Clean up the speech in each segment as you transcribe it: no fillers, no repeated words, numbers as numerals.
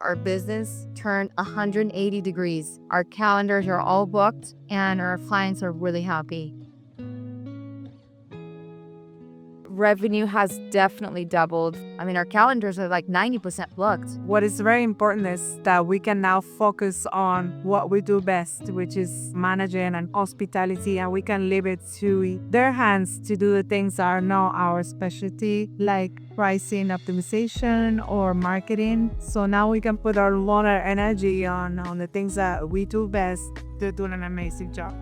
Our business turned 180 degrees. Our calendars are all booked and our clients are really happy. Revenue has definitely doubled. I mean, our calendars are like 90% booked. What is very important is that we can now focus on what we do best, which is managing and hospitality, and we can leave it to their hands to do the things that are not our specialty, like pricing optimization or marketing. So now we can put our lot of energy on the things that we do best. They're doing an amazing job.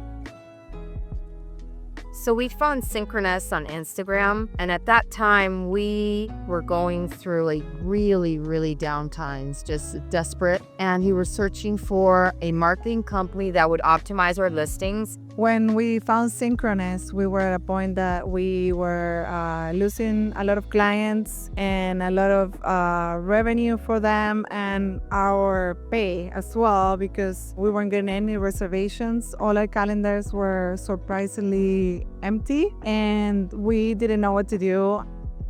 So we found Synchronest on Instagram, and at that time we were going through like really down times, just desperate. And we were searching for a marketing company that would optimize our listings. When we found Synchronest, we were at a point that we were losing a lot of clients and a lot of revenue for them and our pay as well, because we weren't getting any reservations. All our calendars were surprisingly empty and we didn't know what to do.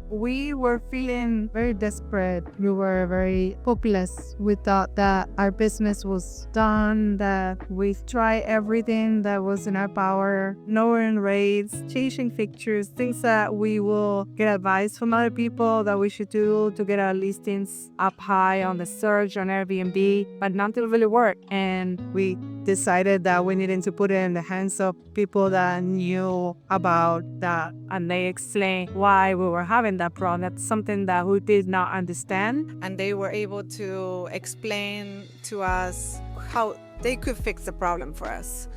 We were feeling very desperate. We were very hopeless. We thought that our business was done, that we've tried everything that was in our power, lowering rates, changing fixtures, things that we will get advice from other people that we should do to get our listings up high on the search on Airbnb, but nothing really worked. And we decided that we needed to put it in the hands of people that knew about that, and they explained why we were having that problem. That's something that we did not understand, and they were able to explain to us how they could fix the problem for us.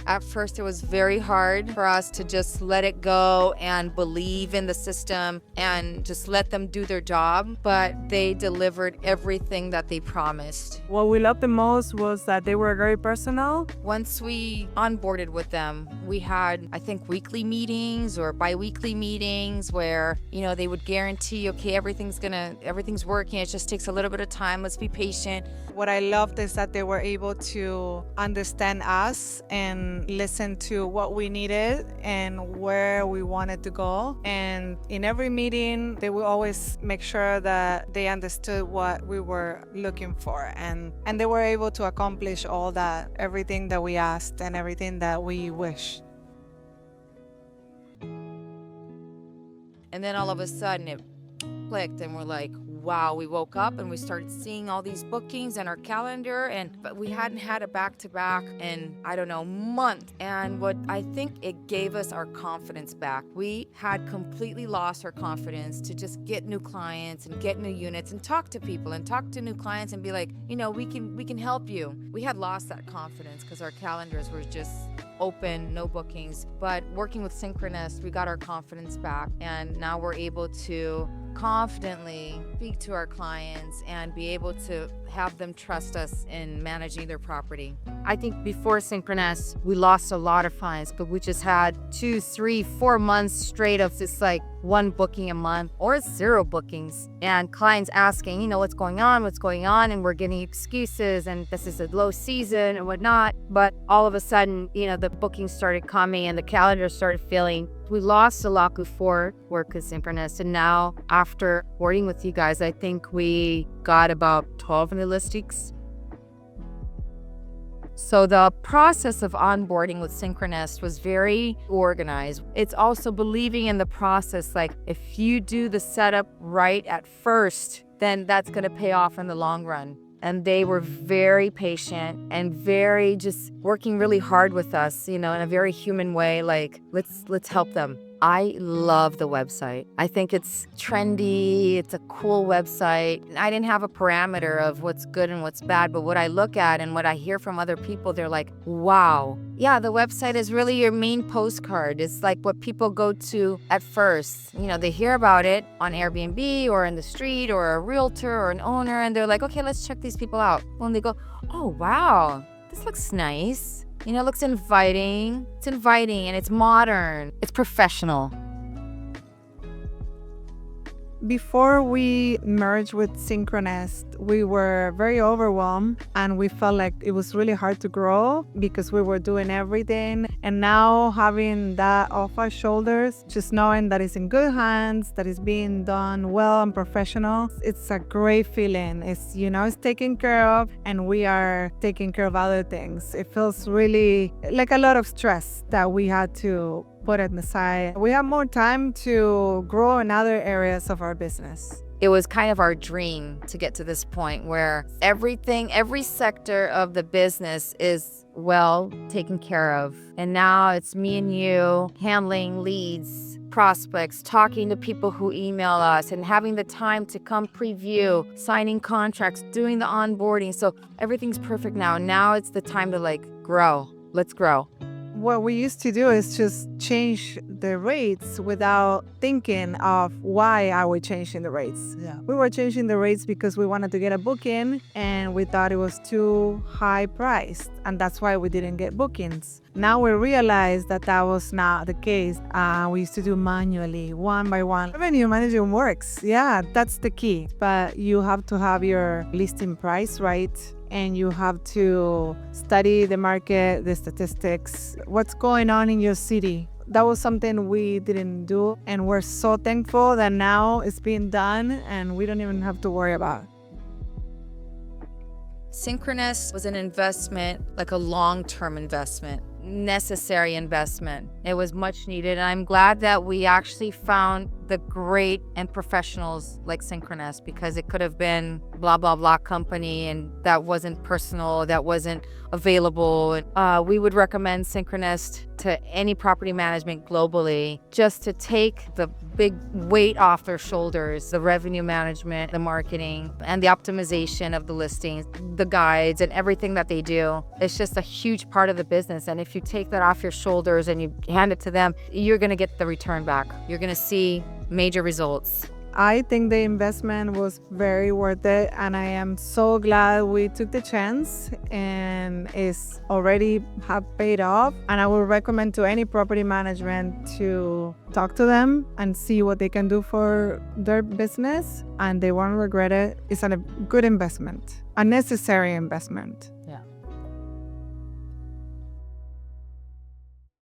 At first, it was very hard for us to just let it go and believe in the system and just let them do their job, but they delivered everything that they promised. What we loved the most was that they were very personal. Once we onboarded with them, we had, I think, weekly meetings or bi-weekly meetings where, they would guarantee, okay, everything's working. It just takes a little bit of time. Let's be patient. What I loved is that they were able to understand us and listen to what we needed and where we wanted to go. And in every meeting, they would always make sure that they understood what we were looking for. And they were able to accomplish all that, everything that we asked and everything that we wished. And then all of a sudden it clicked and we're like, wow, we woke up and we started seeing all these bookings in our calendar, but we hadn't had a back-to-back in, month. And what I think it gave us our confidence back. We had completely lost our confidence to just get new clients and get new units and talk to people and talk to new clients and be like, we can help you. We had lost that confidence because our calendars were just open, no bookings. But working with Synchronest, we got our confidence back, and now we're able to confidently speak to our clients and be able to have them trust us in managing their property. I think before Synchronest, we lost a lot of clients, but we just had 2, 3, 4 months straight of just like one booking a month or 0 bookings, and clients asking, what's going on, and we're getting excuses and this is a low season and whatnot. But all of a sudden, the bookings started coming and the calendar started filling. We lost a lot before work with Synchronest, and now after working with you guys, I think we got about 12 in the listings. So the process of onboarding with Synchronest was very organized. It's also believing in the process. Like, if you do the setup right at first, then that's going to pay off in the long run. And they were very patient and very just working really hard with us, in a very human way. Like, let's help them. I love the website. I think it's trendy. It's a cool website. I didn't have a parameter of what's good and what's bad, but what I look at and what I hear from other people, they're like, wow. Yeah, the website is really your main postcard. It's like what people go to at first. They hear about it on Airbnb or in the street or a realtor or an owner, and they're like, okay, let's check these people out. When they go, oh, wow, this looks nice. It looks inviting. It's inviting and it's modern. It's professional. Before we merged with Synchronest, we were very overwhelmed and we felt like it was really hard to grow because we were doing everything. And now having that off our shoulders, just knowing that it's in good hands, that it's being done well and professional, it's a great feeling. It's taken care of and we are taking care of other things. It feels really like a lot of stress that we had to put it aside. We have more time to grow in other areas of our business. It was kind of our dream to get to this point where every sector of the business is well taken care of. And now it's me and you handling leads, prospects, talking to people who email us and having the time to come preview, signing contracts, doing the onboarding. So everything's perfect now. Now it's the time to grow. Let's grow. What we used to do is just change the rates without thinking of why are we changing the rates. Yeah. We were changing the rates because we wanted to get a booking and we thought it was too high priced, and that's why we didn't get bookings. Now we realize that that was not the case. We used to do manually, one by one. Revenue management works. Yeah, that's the key. But you have to have your listing price right. And you have to study the market, the statistics, what's going on in your city. That was something we didn't do, and we're so thankful that now it's being done and we don't even have to worry about it. Synchronest was an investment, like a long-term investment, necessary investment. It was much needed, and I'm glad that we actually found the great and professionals like Synchronest, because it could have been blah, blah, blah company, and that wasn't personal, that wasn't available. We would recommend Synchronest to any property management globally, just to take the big weight off their shoulders, the revenue management, the marketing, and the optimization of the listings, the guides, and everything that they do. It's just a huge part of the business. And if you take that off your shoulders and you hand it to them, you're going to get the return back. You're going to see major results. I think the investment was very worth it, and I am so glad we took the chance, and it's already have paid off. And I would recommend to any property management to talk to them and see what they can do for their business, and they won't regret it. It's a good investment, a necessary investment.